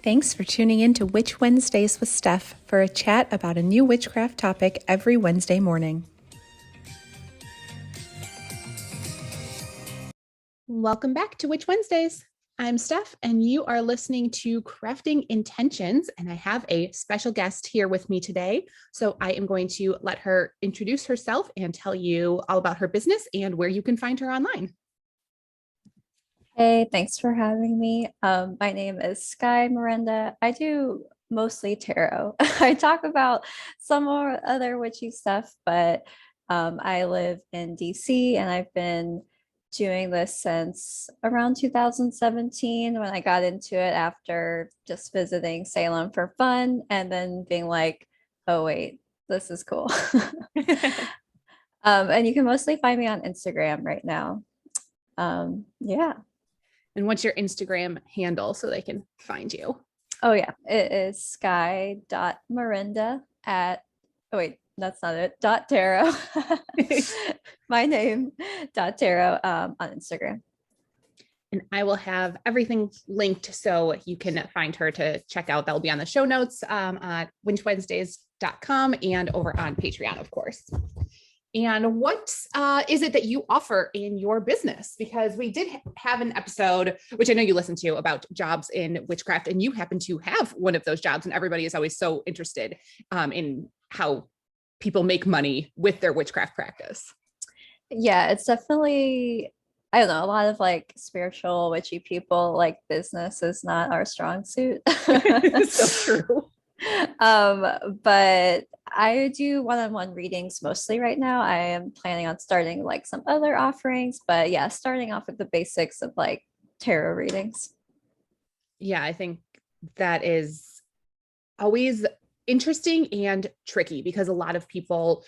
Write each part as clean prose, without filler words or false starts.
Thanks for tuning in to Witch Wednesdays with Steph for a chat about a new witchcraft topic every Wednesday morning. Welcome back to Witch Wednesdays. I'm Steph, and you are listening to Crafting Intentions, and I have a special guest here with me today. So I am going to let her introduce herself and tell you all about her business and where you can find her online. Hey, thanks for having me. My name is Skye Miranda. I do mostly tarot. I talk about some more other witchy stuff, but I live in DC and I've been doing this since around 2017 when I got into it after just visiting Salem for fun and then being like, oh, wait, this is cool. And you can mostly find me on Instagram right now. Yeah. And what's your Instagram handle so they can find you? Oh yeah, it is skye.miranda at, oh wait, that's not it, .tarot. My name, .tarot on Instagram. And I will have everything linked so you can find her to check out. That'll be on the show notes at witchwednesdays.com and over on Patreon, of course. And what is it that you offer in your business? Because we did have an episode, which I know you listened to, about jobs in witchcraft, and you happen to have one of those jobs, and everybody is always so interested in how people make money with their witchcraft practice. Yeah, it's definitely, I don't know, a lot of like spiritual witchy people, like business is not our strong suit. So true. But I do one-on-one readings mostly right now. I am planning on starting like some other offerings, but yeah, starting off with the basics of like tarot readings. Yeah, I think that is always interesting and tricky because a lot of people,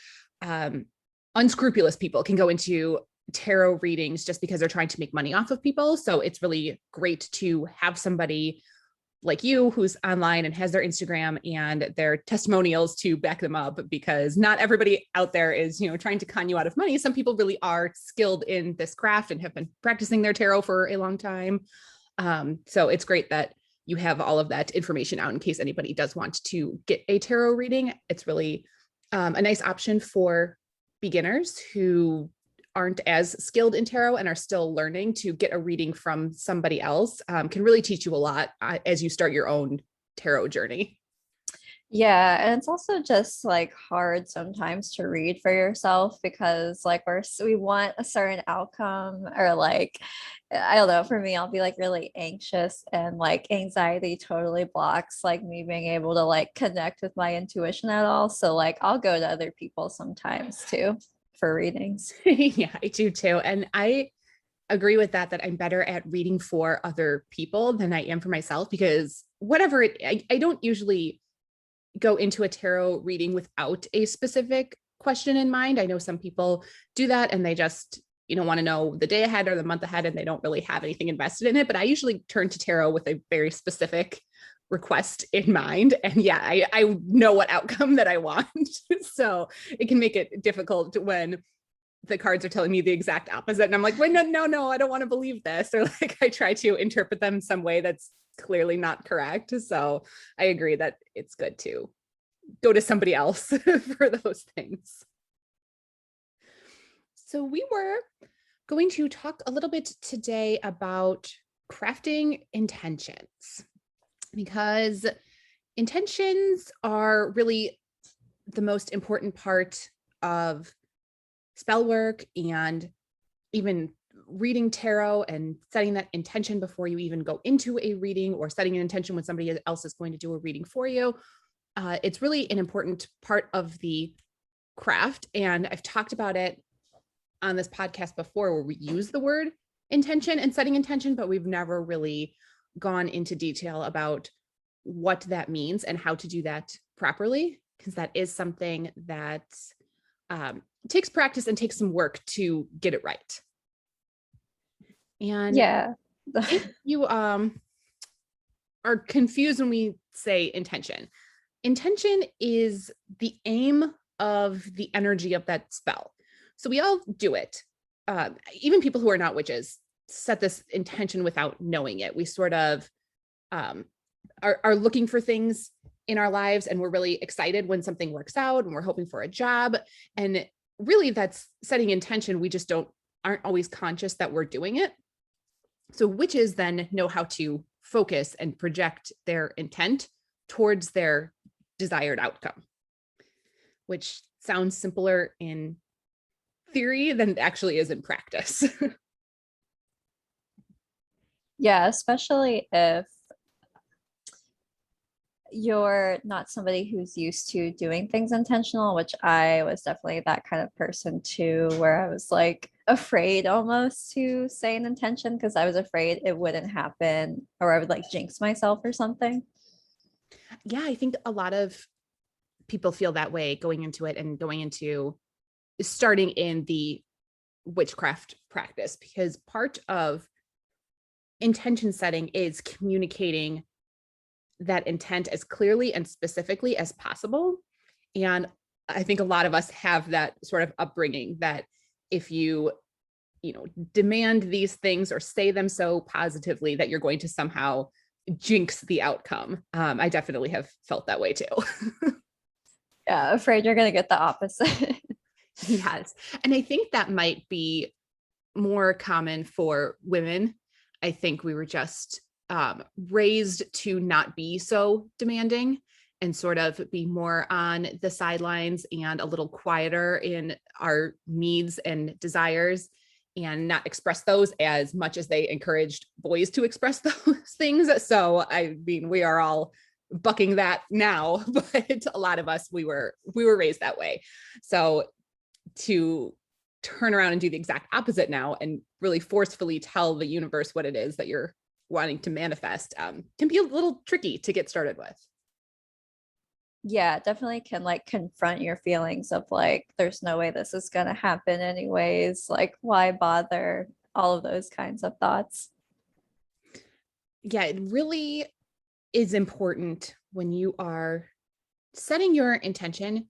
unscrupulous people, can go into tarot readings just because they're trying to make money off of people. So it's really great to have somebody like you who's online and has their Instagram and their testimonials to back them up, because not everybody out there is, trying to con you out of money. Some people really are skilled in this craft and have been practicing their tarot for a long time. So it's great that you have all of that information out in case anybody does want to get a tarot reading. It's really a nice option for beginners who aren't as skilled in tarot and are still learning. To get a reading from somebody else can really teach you a lot as you start your own tarot journey. Yeah, and it's also just like hard sometimes to read for yourself because like we want a certain outcome, or like I don't know, for me I'll be like really anxious and like anxiety totally blocks like me being able to like connect with my intuition at all. So like I'll go to other people sometimes too for readings. Yeah, I do too. And I agree with that I'm better at reading for other people than I am for myself, because whatever I don't usually go into a tarot reading without a specific question in mind. I know some people do that and they just, want to know the day ahead or the month ahead and they don't really have anything invested in it. But I usually turn to tarot with a very specific request in mind. And yeah, I know what outcome that I want. So it can make it difficult when the cards are telling me the exact opposite. And I'm like, wait, no, I don't want to believe this. Or like, I try to interpret them some way that's clearly not correct. So I agree that it's good to go to somebody else for those things. So we were going to talk a little bit today about crafting intentions, because intentions are really the most important part of spell work and even reading tarot, and setting that intention before you even go into a reading, or setting an intention when somebody else is going to do a reading for you. It's really an important part of the craft. And I've talked about it on this podcast before, where we use the word intention and setting intention, but we've never really gone into detail about what that means and how to do that properly, because that is something that takes practice and takes some work to get it right. And yeah, if you are confused when we say intention is the aim of the energy of that spell. So we all do it. Even people who are not witches set this intention without knowing it. We sort of are looking for things in our lives, and we're really excited when something works out and we're hoping for a job. And really that's setting intention. We just aren't always conscious that we're doing it. So witches then know how to focus and project their intent towards their desired outcome, which sounds simpler in theory than it actually is in practice. Yeah, especially if you're not somebody who's used to doing things intentional, which I was definitely that kind of person too, where I was like afraid almost to say an intention because I was afraid it wouldn't happen or I would like jinx myself or something. Yeah, I think a lot of people feel that way going into it and going into starting in the witchcraft practice, because part of intention setting is communicating that intent as clearly and specifically as possible. And I think a lot of us have that sort of upbringing that if you demand these things or say them so positively that you're going to somehow jinx the outcome. I definitely have felt that way too. Yeah, afraid you're going to get the opposite. Yes. And I think that might be more common for women. I think we were just raised to not be so demanding and sort of be more on the sidelines and a little quieter in our needs and desires, and not express those as much as they encouraged boys to express those things. So, I mean, we are all bucking that now, but a lot of us, we were raised that way. So to turn around and do the exact opposite now and really forcefully tell the universe what it is that you're wanting to manifest can be a little tricky to get started with. Yeah, definitely can like confront your feelings of like, there's no way this is going to happen anyways. Like, why bother? All of those kinds of thoughts. Yeah, it really is important when you are setting your intention,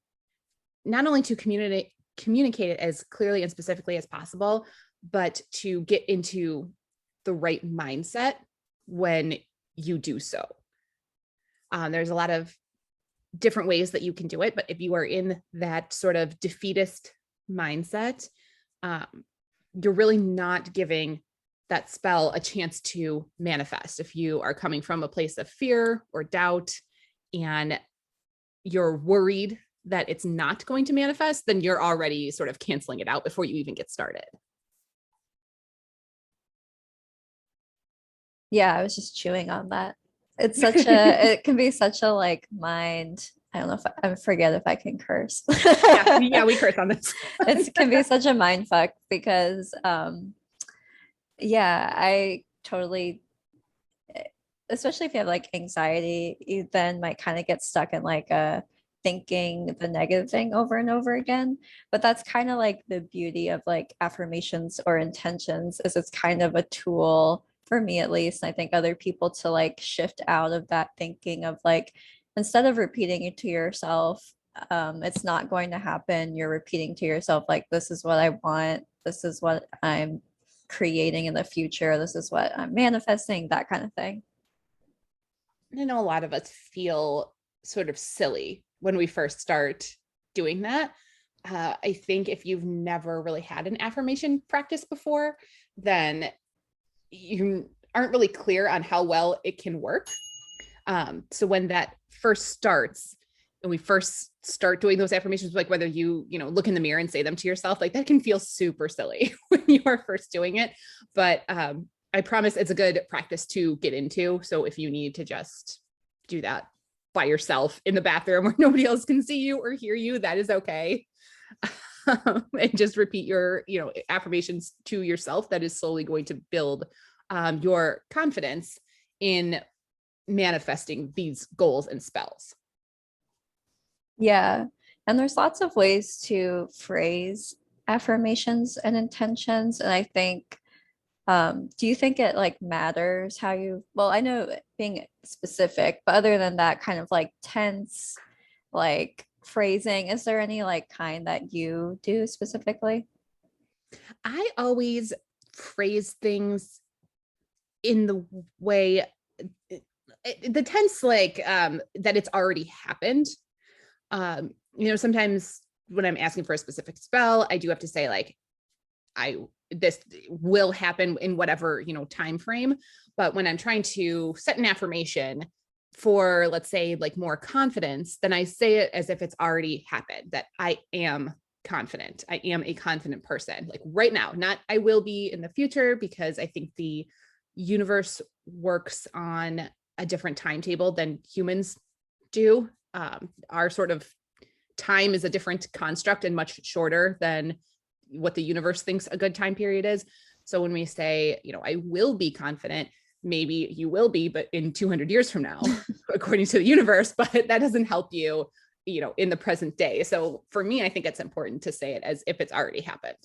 not only to communicate it as clearly and specifically as possible, but to get into the right mindset when you do so. There's a lot of different ways that you can do it, but if you are in that sort of defeatist mindset, you're really not giving that spell a chance to manifest. If you are coming from a place of fear or doubt and you're worried that it's not going to manifest, then you're already sort of canceling it out before you even get started. Yeah, I was just chewing on that. It's such a, it can be such a like mind. I don't know if I forget if I can curse. Yeah, we curse on this. It can be such a mind fuck because yeah, I totally, especially if you have like anxiety, you then might kind of get stuck in like a thinking the negative thing over and over again. But that's kind of like the beauty of like affirmations or intentions, is it's kind of a tool for me at least. I think other people to like shift out of that thinking of like, instead of repeating it to yourself, it's not going to happen. You're repeating to yourself like, this is what I want. This is what I'm creating in the future. This is what I'm manifesting, that kind of thing. I know a lot of us feel sort of silly when we first start doing that. I think if you've never really had an affirmation practice before, then you aren't really clear on how well it can work. So when that first starts and we first start doing those affirmations, like whether you look in the mirror and say them to yourself, like that can feel super silly when you are first doing it. But I promise it's a good practice to get into. So if you need to just do that by yourself in the bathroom where nobody else can see you or hear you, that is okay. And just repeat your affirmations to yourself. That is slowly going to build your confidence in manifesting these goals and spells. Yeah. And there's lots of ways to phrase affirmations and intentions. And I think, do you think it like matters how you, well, I know being specific, but other than that kind of like tense, like phrasing, is there any like kind that you do specifically? I always phrase things in the way, the tense, like that it's already happened. Sometimes when I'm asking for a specific spell, I do have to say like, this will happen in whatever, time frame. But when I'm trying to set an affirmation for, let's say, like more confidence, then I say it as if it's already happened, that I am confident. I am a confident person, like right now, not I will be in the future, because I think the universe works on a different timetable than humans do. Our sort of time is a different construct and much shorter than what the universe thinks a good time period is. So when we say, I will be confident, maybe you will be, but in 200 years from now, according to the universe, but that doesn't help you, in the present day. So for me, I think it's important to say it as if it's already happened.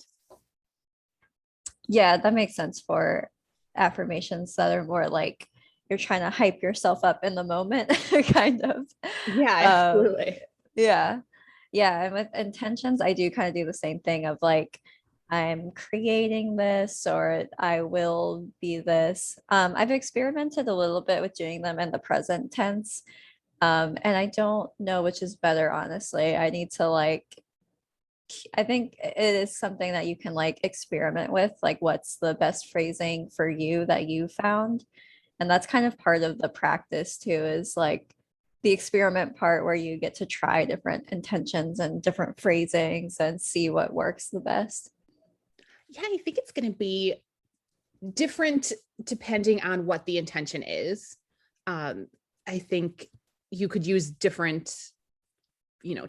Yeah, that makes sense for affirmations that are more like you're trying to hype yourself up in the moment, kind of. Yeah, Um, absolutely. yeah. Yeah. And with intentions, I do kind of do the same thing of like, I'm creating this or I will be this. I've experimented a little bit with doing them in the present tense. And I don't know which is better, honestly. I need to like, I think it is something that you can like experiment with, like what's the best phrasing for you that you found. And that's kind of part of the practice too, is like the experiment part where you get to try different intentions and different phrasings and see what works the best. Yeah, I think it's going to be different depending on what the intention is. I think you could use different,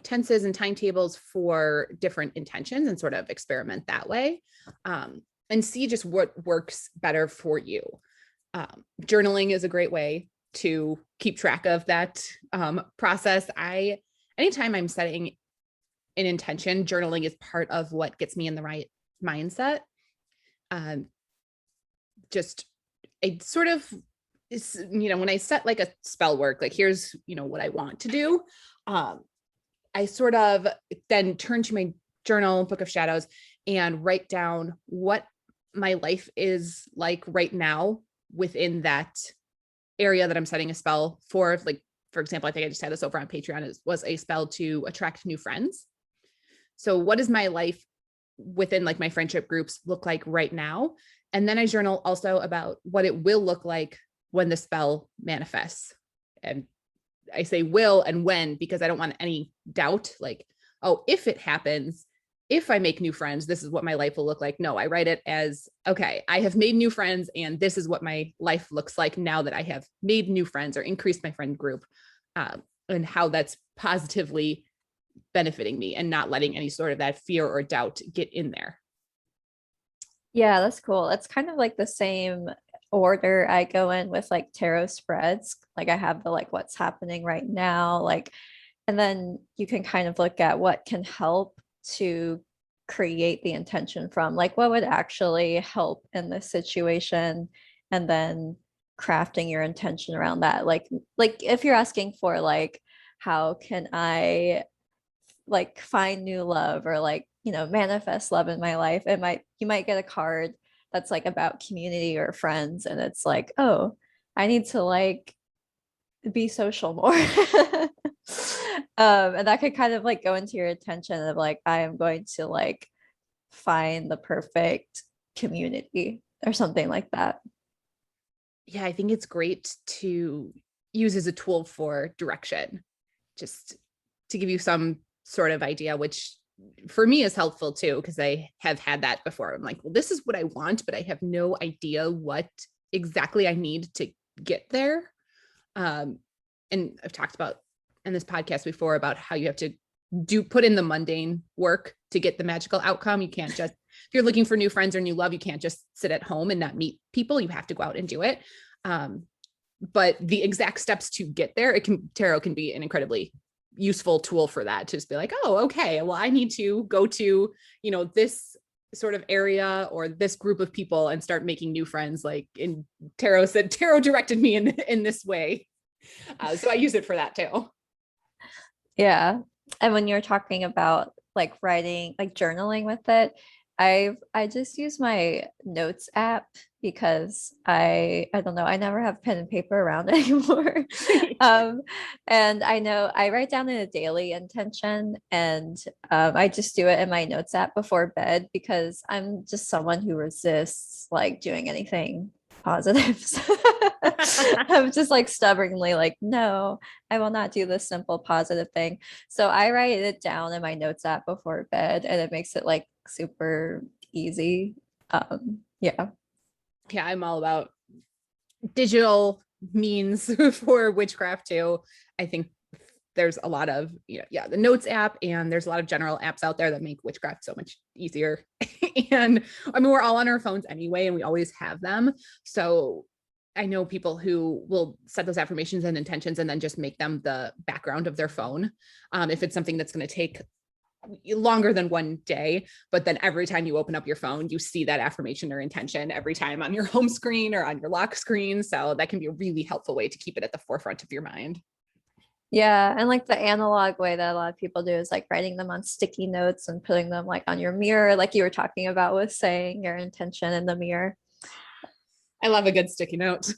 tenses and timetables for different intentions and sort of experiment that way, and see just what works better for you. Journaling is a great way to keep track of that process. Anytime I'm setting an intention, journaling is part of what gets me in the right mindset. Just it sort of is, when I set like a spell work, like here's, what I want to do. I sort of then turn to my journal, Book of Shadows, and write down what my life is like right now within that area that I'm setting a spell for. Like, for example, I think I just had this over on Patreon. It was a spell to attract new friends. So what does my life within like my friendship groups look like right now? And then I journal also about what it will look like when the spell manifests. And I say will and when, because I don't want any doubt, like, oh, if it happens, if I make new friends, this is what my life will look like. No, I write it as, okay, I have made new friends and this is what my life looks like now that I have made new friends or increased my friend group, and how that's positively benefiting me and not letting any sort of that fear or doubt get in there. Yeah, that's cool. It's kind of like the same order I go in with like tarot spreads. Like I have the like what's happening right now, like, and then you can kind of look at what can help to create the intention from like what would actually help in this situation, and then crafting your intention around that. Like if you're asking for like how can I like find new love or like manifest love in my life, you might get a card that's like about community or friends, and it's like, oh, I need to like be social more. And that could kind of like go into your intention of like, I am going to like find the perfect community or something like that. Yeah, I think it's great to use as a tool for direction, just to give you some sort of idea, which for me is helpful too, because I have had that before. I'm like, well, this is what I want, but I have no idea what exactly I need to get there. And I've talked about in this podcast before about how you have to put in the mundane work to get the magical outcome. You can't just, if you're looking for new friends or new love, you can't just sit at home and not meet people. You have to go out and do it. But the exact steps to get there, tarot can be an incredibly useful tool for that, to just be like, oh, okay, well, I need to go to, this sort of area or this group of people and start making new friends. Like in tarot said, tarot directed me in this way. So I use it for that too. Yeah. And when you're talking about like writing, like journaling with it, I just use my notes app because I don't know, I never have pen and paper around anymore. Um, and I know I write down in a daily intention, and I just do it in my notes app before bed because I'm just someone who resists like doing anything positive. I'm just like stubbornly like, no, I will not do this simple positive thing. So I write it down in my notes app before bed, and it makes it like super easy. Yeah. Yeah, I'm all about digital means for witchcraft too. I think there's a lot of, yeah, the notes app, and there's a lot of general apps out there that make witchcraft so much easier. And I mean, we're all on our phones anyway, and we always have them. So I know people who will set those affirmations and intentions and then just make them the background of their phone. If it's something that's going to take longer than one day, but then every time you open up your phone, you see that affirmation or intention every time on your home screen or on your lock screen. So that can be a really helpful way to keep it at the forefront of your mind. Yeah, and like the analog way that a lot of people do is like writing them on sticky notes and putting them like on your mirror, like you were talking about with saying your intention in the mirror. I love a good sticky note.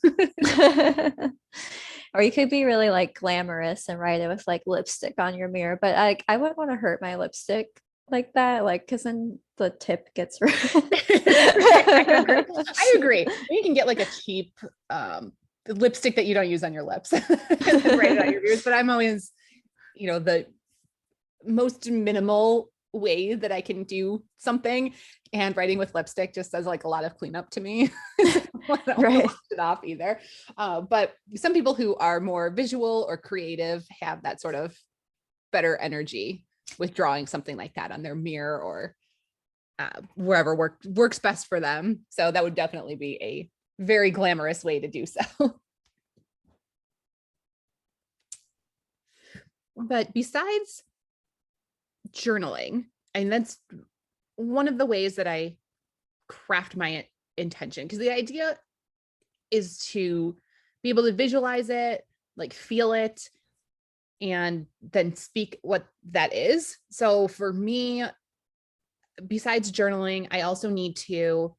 Or you could be really like glamorous and write it with like lipstick on your mirror, but I wouldn't want to hurt my lipstick like that, like because then the tip gets red. I agree. You can get like a cheap lipstick that you don't use on your lips and write it on your ears. But I'm always, the most minimal way that I can do something, and writing with lipstick just does like a lot of cleanup to me. I don't Right. wash it off either. But some people who are more visual or creative have that sort of better energy with drawing something like that on their mirror or wherever works best for them. So that would definitely be a very glamorous way to do so. But besides journaling, and that's one of the ways that I craft my intention, because the idea is to be able to visualize it, like feel it, and then speak what that is. So for me, besides journaling, I also need to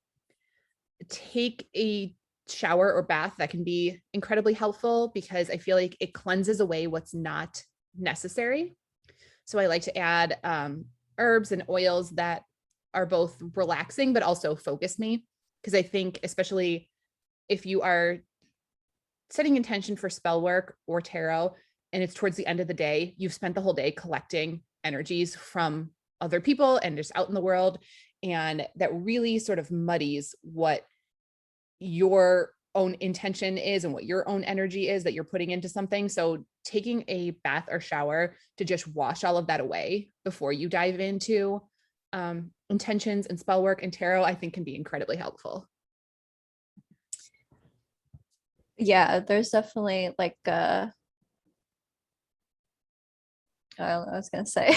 take a shower or bath. That can be incredibly helpful because I feel like it cleanses away what's not necessary. So I like to add herbs and oils that are both relaxing but also focus me, because I think especially if you are setting intention for spell work or tarot and it's towards the end of the day, you've spent the whole day collecting energies from other people and just out in the world, and that really sort of muddies what your own intention is and what your own energy is that you're putting into something. So taking a bath or shower to just wash all of that away before you dive into intentions and spell work and tarot, I think can be incredibly helpful. Yeah, there's definitely like I don't know what I was gonna say.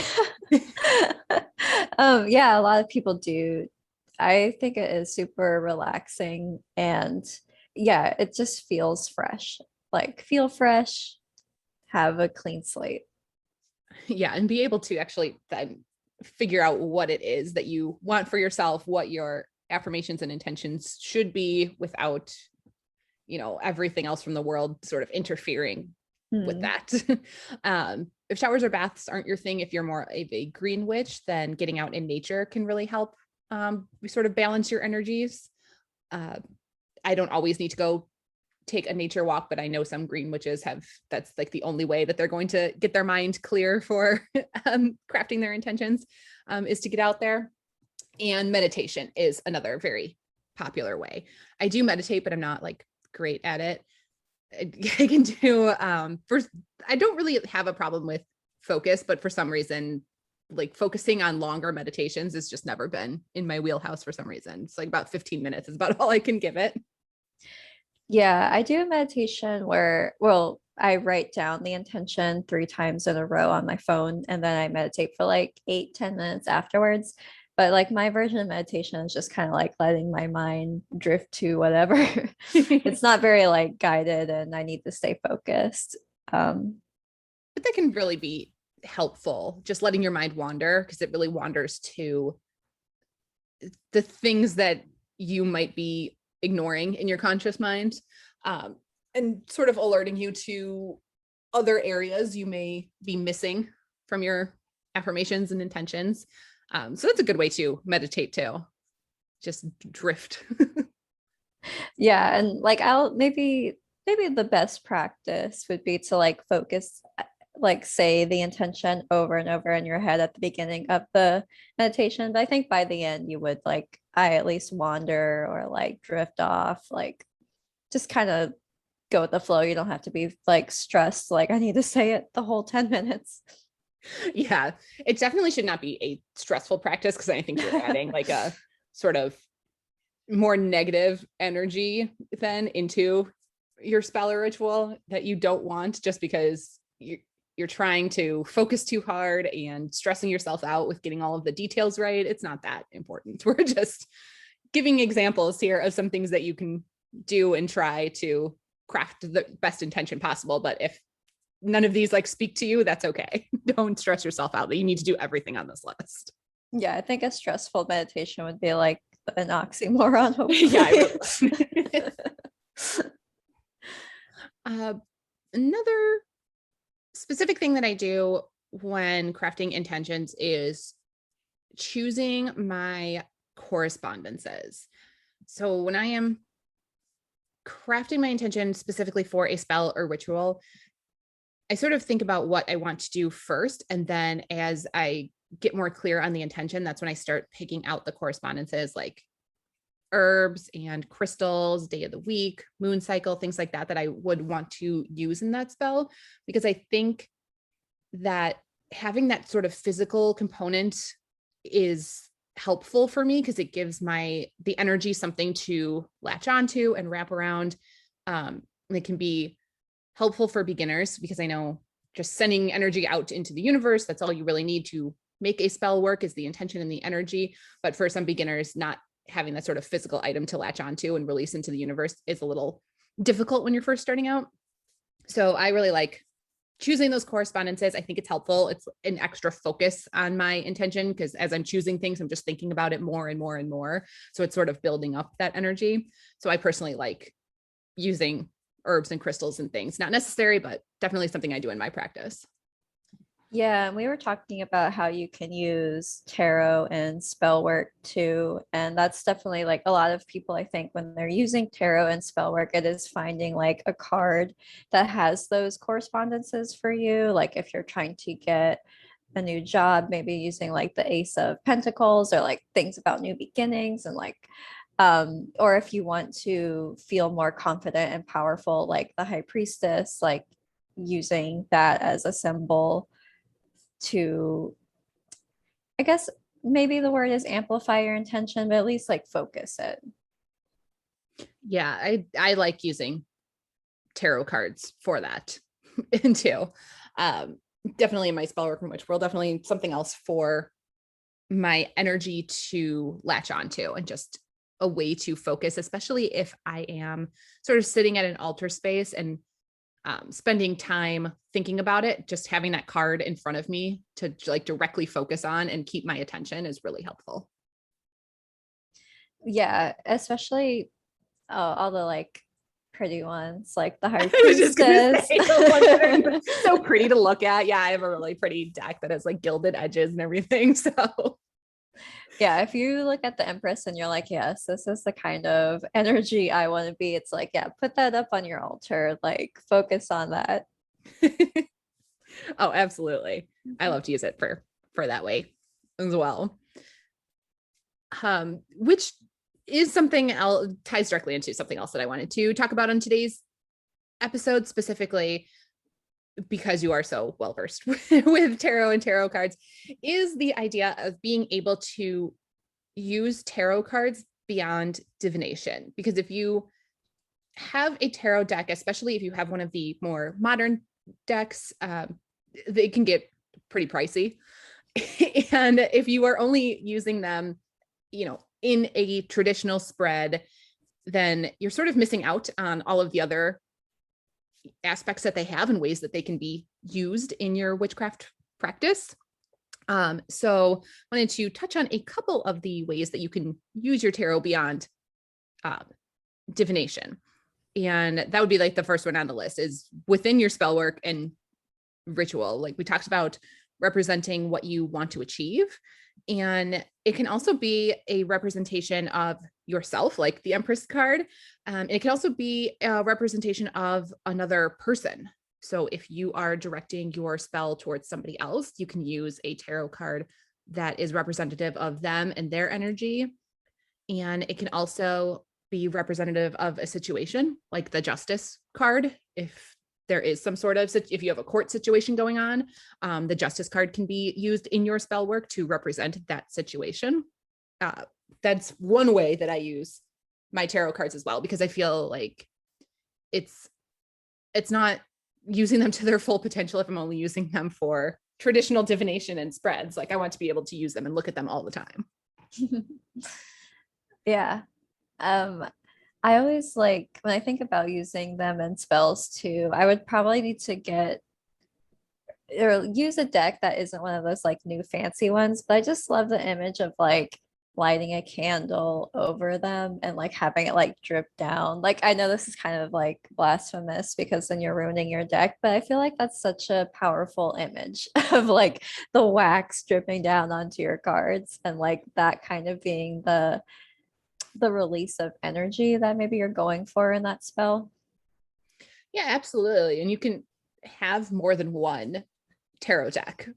Yeah, a lot of people do. I think it is super relaxing, and yeah, it just feels fresh. Like feel fresh, have a clean slate. Yeah, and be able to actually then figure out what it is that you want for yourself, what your affirmations and intentions should be without, everything else from the world sort of interfering with that. If showers or baths aren't your thing, if you're more of a green witch, then getting out in nature can really help sort of balance your energies. I don't always need to go take a nature walk, but I know some green witches that's like the only way that they're going to get their mind clear for crafting their intentions, is to get out there. And meditation is another very popular way. I do meditate, but I'm not like great at it. I can do first, I don't really have a problem with focus, but for some reason, like focusing on longer meditations has just never been in my wheelhouse for some reason. It's like about 15 minutes is about all I can give it. Yeah, I do a meditation where, well, I write down the intention 3 times in a row on my phone, and then I meditate for like 8-10 minutes afterwards. But like my version of meditation is just kind of like letting my mind drift to whatever. It's not very like guided, and I need to stay focused. But that can really be helpful, just letting your mind wander, because it really wanders to the things that you might be ignoring in your conscious mind, and sort of alerting you to other areas you may be missing from your affirmations and intentions. So that's a good way to meditate too. Just drift. Yeah, and like I'll maybe the best practice would be to like focus, like say the intention over and over in your head at the beginning of the meditation. But I think by the end you would like I at least wander or like drift off, like just kind of go with the flow. You don't have to be like stressed, like I need to say it the whole 10 minutes. Yeah, it definitely should not be a stressful practice, because I think you're adding like a sort of more negative energy then into your spell or ritual that you don't want, just because you're trying to focus too hard and stressing yourself out with getting all of the details right. It's not that important. We're just giving examples here of some things that you can do and try to craft the best intention possible. But if none of these like speak to you, that's okay. Don't stress yourself out that you need to do everything on this list. Yeah, I think a stressful meditation would be like an oxymoron. Yeah. Another specific thing that I do when crafting intentions is choosing my correspondences. So when I am crafting my intention specifically for a spell or ritual, I sort of think about what I want to do first. And then as I get more clear on the intention, that's when I start picking out the correspondences, like herbs and crystals, day of the week, moon cycle, things like that, that I would want to use in that spell. Because I think that having that sort of physical component is helpful for me, because it gives the energy something to latch onto and wrap around. It can be helpful for beginners, because I know just sending energy out into the universe, that's all you really need to make a spell work, is the intention and the energy. But for some beginners, not having that sort of physical item to latch onto and release into the universe is a little difficult when you're first starting out. So I really like choosing those correspondences. I think it's helpful. It's an extra focus on my intention, because as I'm choosing things, I'm just thinking about it more and more and more. So it's sort of building up that energy. So I personally like using herbs and crystals and things. Not necessary, but definitely something I do in my practice. Yeah, and we were talking about how you can use tarot and spell work too. And that's definitely like a lot of people, I think, when they're using tarot and spell work, it is finding like a card that has those correspondences for you. Like if you're trying to get a new job, maybe using like the Ace of Pentacles, or like things about new beginnings, and like or if you want to feel more confident and powerful, like the High Priestess, like using that as a symbol to, I guess maybe the word is amplify your intention, but at least like focus it. Yeah, I like using tarot cards for that too. Definitely in my spell work and witch world, definitely something else for my energy to latch onto, and just a way to focus, especially if I am sort of sitting at an altar space and spending time thinking about it. Just having that card in front of me to like directly focus on and keep my attention is really helpful. Yeah, especially all the like pretty ones, like the High I was just gonna Priestess. say the ones that are so pretty to look at. Yeah, I have a really pretty deck that has like gilded edges and everything. So Yeah, if you look at the Empress and you're like, yes, this is the kind of energy I want to be, it's like, yeah, put that up on your altar, like focus on that. oh, absolutely. I love to use it for that way as well. Which is something else, ties directly into something else that I wanted to talk about on today's episode, specifically because you are so well versed with tarot and tarot cards, is the idea of being able to use tarot cards beyond divination. Because if you have a tarot deck, especially if you have one of the more modern decks, they can get pretty pricey. And if you are only using them, in a traditional spread, then you're sort of missing out on all of the other aspects that they have and ways that they can be used in your witchcraft practice. So I wanted to touch on a couple of the ways that you can use your tarot beyond um, divination. And that would be like the first one on the list is within your spell work and ritual. Like we talked about representing what you want to achieve. And it can also be a representation of yourself, like the Empress card. It can also be a representation of another person. So if you are directing your spell towards somebody else, you can use a tarot card that is representative of them and their energy. And it can also be representative of a situation, like the Justice card. If there is some sort of, if you have a court situation going on, the Justice card can be used in your spell work to represent that situation. That's one way that I use my tarot cards as well, because I feel like it's not using them to their full potential if I'm only using them for traditional divination and spreads. Like I want to be able to use them and look at them all the time. Yeah. I always like when I think about using them in spells too, I would probably need to get or use a deck that isn't one of those like new fancy ones, but I just love the image of like lighting a candle over them and like having it like drip down. Like I know this is kind of like blasphemous because then you're ruining your deck, but I feel like that's such a powerful image of like the wax dripping down onto your cards and like that kind of being the release of energy that maybe you're going for in that spell. Yeah, absolutely. And you can have more than one tarot deck.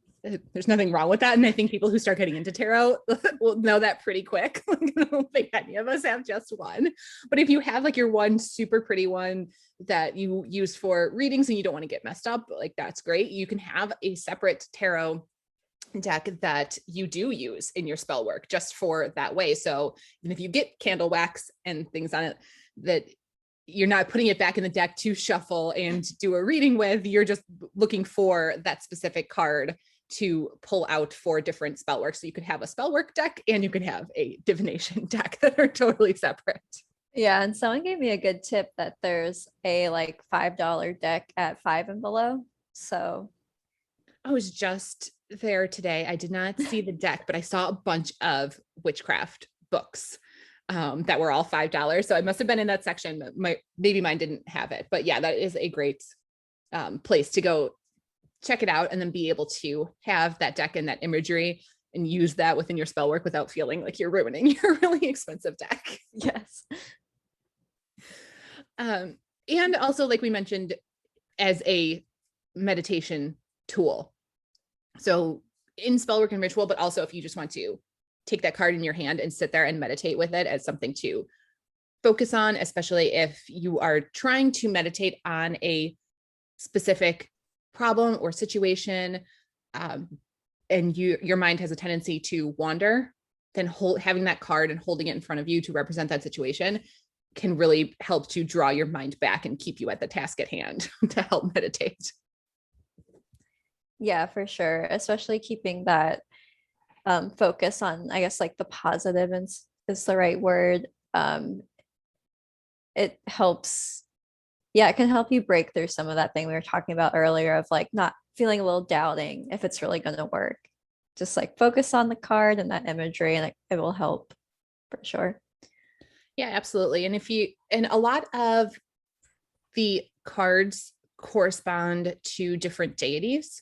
There's nothing wrong with that. And I think people who start getting into tarot will know that pretty quick. I don't think any of us have just one. But if you have like your one super pretty one that you use for readings and you don't want to get messed up, like that's great. You can have a separate tarot deck that you do use in your spell work just for that way. So even if you get candle wax and things on it, that you're not putting it back in the deck to shuffle and do a reading with, you're just looking for that specific card to pull out for different spell work. So you could have a spell work deck and you could have a divination deck that are totally separate. Yeah, and someone gave me a good tip that there's a like $5 deck at 5 and below. So I was just there today. I did not see the deck, but I saw a bunch of witchcraft books that were all $5. So I must have been in that section. Maybe mine didn't have it, but yeah, that is a great place to go check it out and then be able to have that deck and that imagery and use that within your spell work without feeling like you're ruining your really expensive deck. yes. And also, like we mentioned, as a meditation tool. So in spell work and ritual, but also if you just want to take that card in your hand and sit there and meditate with it as something to focus on, especially if you are trying to meditate on a specific problem or situation, and your mind has a tendency to wander, then having that card and holding it in front of you to represent that situation can really help to draw your mind back and keep you at the task at hand to help meditate. Yeah, for sure. Especially keeping that focus on, I guess, like the positive is the right word. It helps, yeah, it can help you break through some of that thing we were talking about earlier of like not feeling a little doubting if it's really going to work. Just like focus on the card and that imagery, and it will help for sure. Yeah, absolutely. And a lot of the cards correspond to different deities.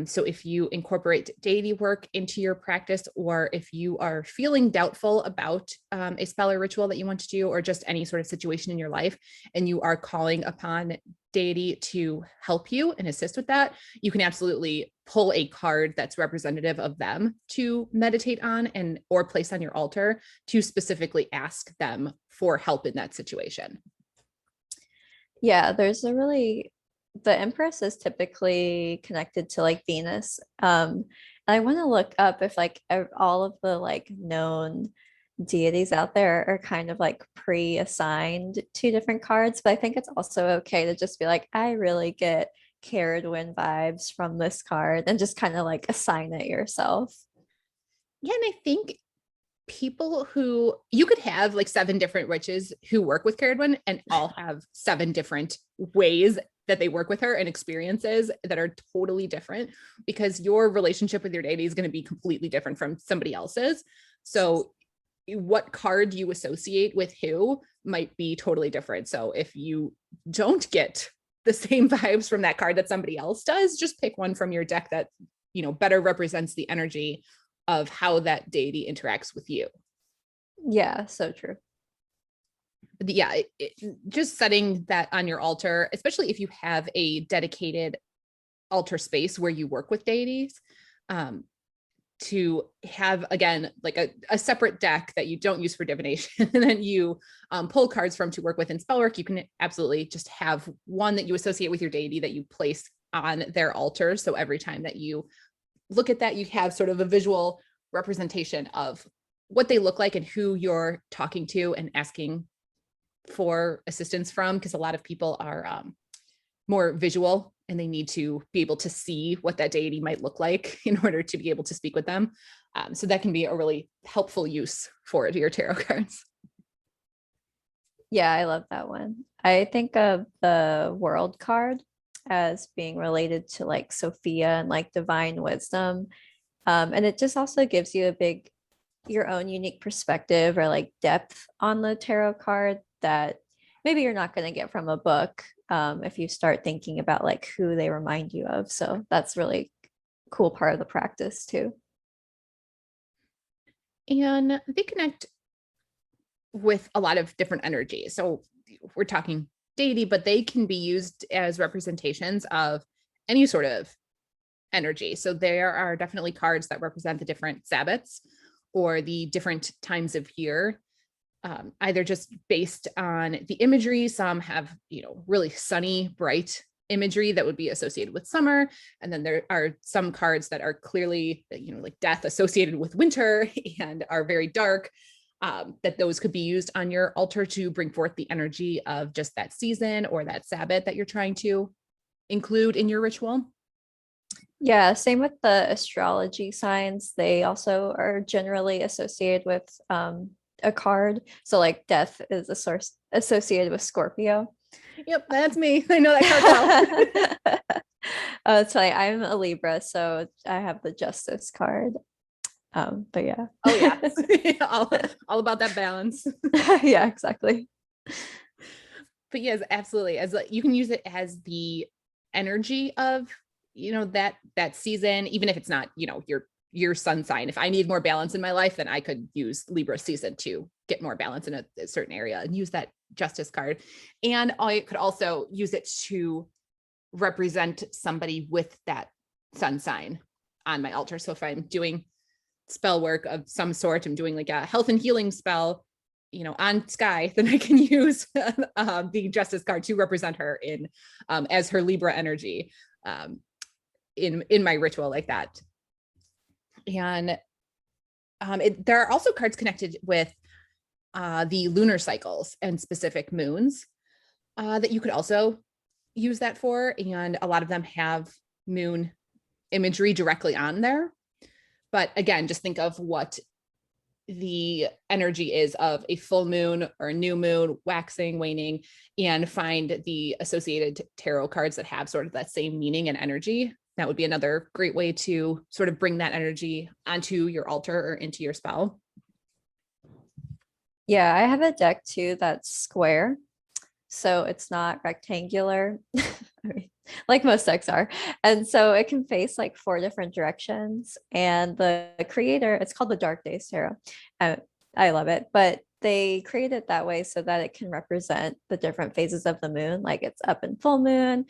So if you incorporate deity work into your practice, or if you are feeling doubtful about a spell or ritual that you want to do, or just any sort of situation in your life, and you are calling upon deity to help you and assist with that, you can absolutely pull a card that's representative of them to meditate on and or place on your altar to specifically ask them for help in that situation. Yeah, the Empress is typically connected to like Venus. I want to look up if like all of the like known deities out there are kind of like pre-assigned to different cards, but I think it's also okay to just be like, I really get Caradwyn vibes from this card and just kind of like assign it yourself. Yeah, and I think people who you could have like 7 different witches who work with Caradwyn and all have 7 different ways that they work with her and experiences that are totally different, because your relationship with your deity is going to be completely different from somebody else's. So what card you associate with who might be totally different. So if you don't get the same vibes from that card that somebody else does, just pick one from your deck that, you know, better represents the energy of how that deity interacts with you. Yeah, so true. But yeah, just setting that on your altar, especially if you have a dedicated altar space where you work with deities, to have, again, like a separate deck that you don't use for divination and then you pull cards from to work with in spellwork. You can absolutely just have one that you associate with your deity that you place on their altar. So every time that you look at that, you have sort of a visual representation of what they look like and who you're talking to and asking for assistance from, because a lot of people are more visual and they need to be able to see what that deity might look like in order to be able to speak with them. So that can be a really helpful use for your tarot cards. Yeah, I love that one. I think of the world card as being related to like Sophia and like divine wisdom. And it just also gives you your own unique perspective or like depth on the tarot card that maybe you're not going to get from a book, if you start thinking about like who they remind you of. So that's really cool part of the practice too. And they connect with a lot of different energies. So we're talking deity, but they can be used as representations of any sort of energy. So there are definitely cards that represent the different Sabbats or the different times of year, either just based on the imagery. Some have, you know, really sunny, bright imagery that would be associated with summer. And then there are some cards that are clearly, you know, like death associated with winter and are very dark, that those could be used on your altar to bring forth the energy of just that season or that Sabbath that you're trying to include in your ritual. Yeah, same with the astrology signs. They also are generally associated with a card. So like death is a source associated with Scorpio. Yep, that's me. I know that card well. So I'm a Libra, so I have the Justice card. But yeah. Oh yeah, all about that balance. Yeah, exactly. But yes, absolutely. As you can use it as the energy of, you know, that season, even if it's not, you know, your sun sign. If I need more balance in my life, then I could use Libra season to get more balance in a certain area and use that Justice card. And I could also use it to represent somebody with that sun sign on my altar. So if I'm doing spell work of some sort, I'm doing like a health and healing spell, you know, on Skye, then I can use the Justice card to represent her in as her Libra energy in my ritual like that. And there are also cards connected with the lunar cycles and specific moons that you could also use that for. And a lot of them have moon imagery directly on there. But again, just think of what the energy is of a full moon or a new moon, waxing, waning, and find the associated tarot cards that have sort of that same meaning and energy. That would be another great way to sort of bring that energy onto your altar or into your spell. Yeah, I have a deck too that's square. So it's not rectangular, I mean, like most decks are. And so it can face like 4 different directions. And the creator, it's called the Dark Days Tarot. I love it, but they create it that way so that it can represent the different phases of the moon. Like it's up in full moon,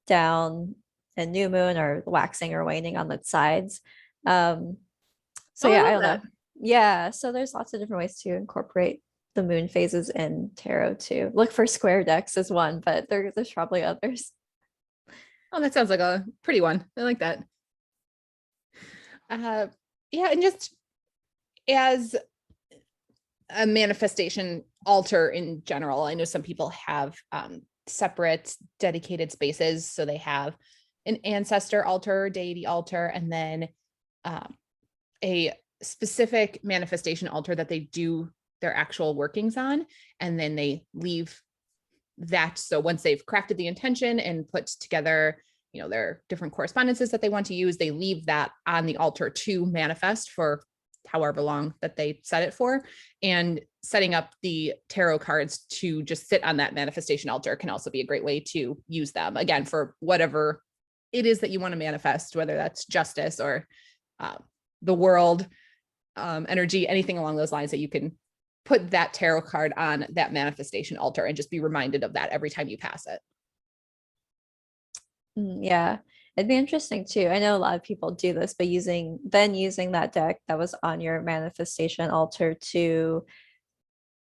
down in new moon, or waxing or waning on the sides. So yeah, I don't know. Yeah, so there's lots of different ways to incorporate the moon phases in tarot too. Look for square decks as one, but there's probably others. Oh, that sounds like a pretty one. I like that. Yeah, and just as a manifestation altar in general, I know some people have separate dedicated spaces. So they have an ancestor altar, deity altar, and then a specific manifestation altar that they do their actual workings on, and then they leave that. So once they've crafted the intention and put together, their different correspondences that they want to use, they leave that on the altar to manifest for however long that they set it for. And setting up the tarot cards to just sit on that manifestation altar can also be a great way to use them, again, for whatever it is that you want to manifest, whether that's justice or the world, energy, anything along those lines, that you can put that tarot card on that manifestation altar and just be reminded of that every time you pass it. Yeah, it'd be interesting too. I know a lot of people do this, but using that deck that was on your manifestation altar to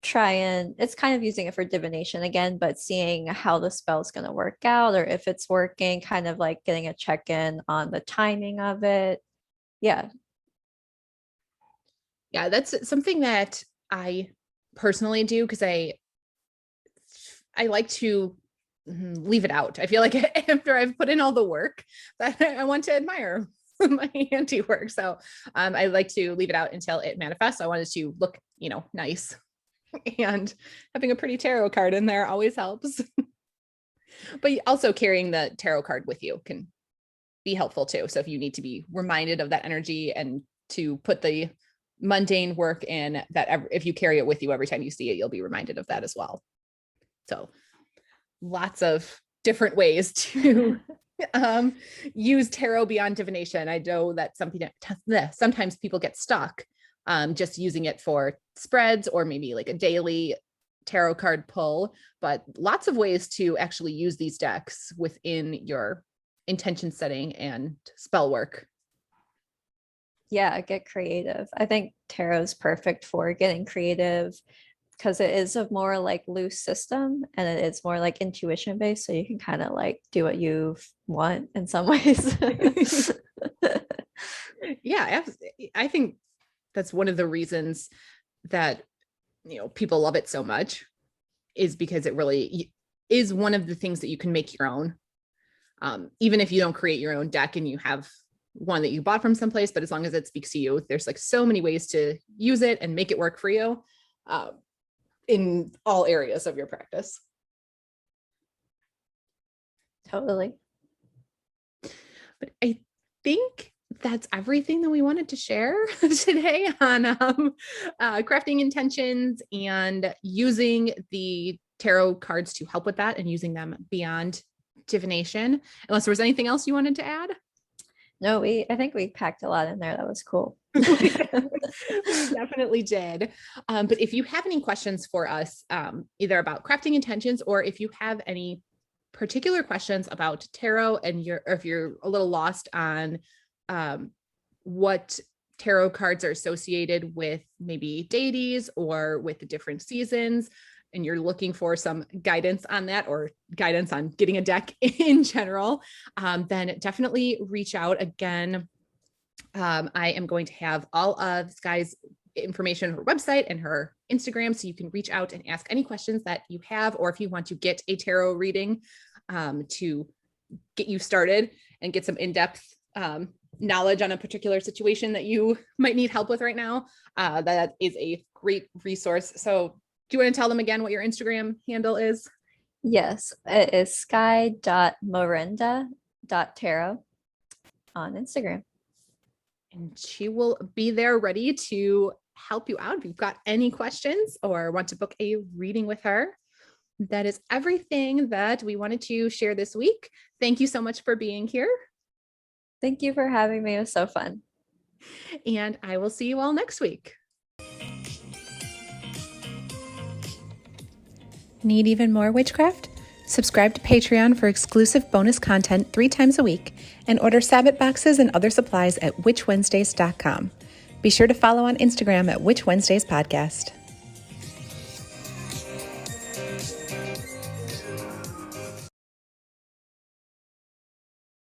try and, it's kind of using it for divination again, but seeing how the spell is going to work out, or if it's working, kind of like getting a check-in on the timing of it. Yeah, that's something that I personally do, because I like to leave it out. I feel like after I've put in all the work, that I want to admire my handiwork. So I like to leave it out until it manifests. I want it to look, nice. And having a pretty tarot card in there always helps. But also carrying the tarot card with you can be helpful too. So if you need to be reminded of that energy and to put the mundane work in, that if you carry it with you every time you see it, you'll be reminded of that as well. So lots of different ways to use tarot beyond divination. I know that sometimes people get stuck just using it for spreads or maybe like a daily tarot card pull, but lots of ways to actually use these decks within your intention setting and spell work. Yeah, get creative. I think tarot is perfect for getting creative because it is a more like loose system, and it is more like intuition based. So you can kind of like do what you want in some ways. Yeah, I think that's one of the reasons that, people love it so much, is because it really is one of the things that you can make your own. Even if you don't create your own deck and you have one that you bought from someplace, but as long as it speaks to you, there's like so many ways to use it and make it work for you in all areas of your practice. Totally. But I think that's everything that we wanted to share today on crafting intentions and using the tarot cards to help with that and using them beyond divination. Unless there was anything else you wanted to add? No, I think we packed a lot in there. That was cool. We definitely did. But if you have any questions for us, either about crafting intentions, or if you have any particular questions about tarot and or if you're a little lost on what tarot cards are associated with maybe deities or with the different seasons, and you're looking for some guidance on that, or guidance on getting a deck in general, then definitely reach out. Again, I am going to have all of Skye's information, her website and her Instagram, so you can reach out and ask any questions that you have, or if you want to get a tarot reading to get you started and get some in-depth knowledge on a particular situation that you might need help with right now, that is a great resource. So do you want to tell them again what your Instagram handle is? Yes, it is skye.miranda.tarot on Instagram. And she will be there ready to help you out if you've got any questions or want to book a reading with her. That is everything that we wanted to share this week. Thank you so much for being here. Thank you for having me. It was so fun. And I will see you all next week. Need even more witchcraft? Subscribe to Patreon for exclusive bonus content 3 times a week and order Sabbath boxes and other supplies at witchwednesdays.com. Be sure to follow on Instagram at Witch Wednesdays Podcast.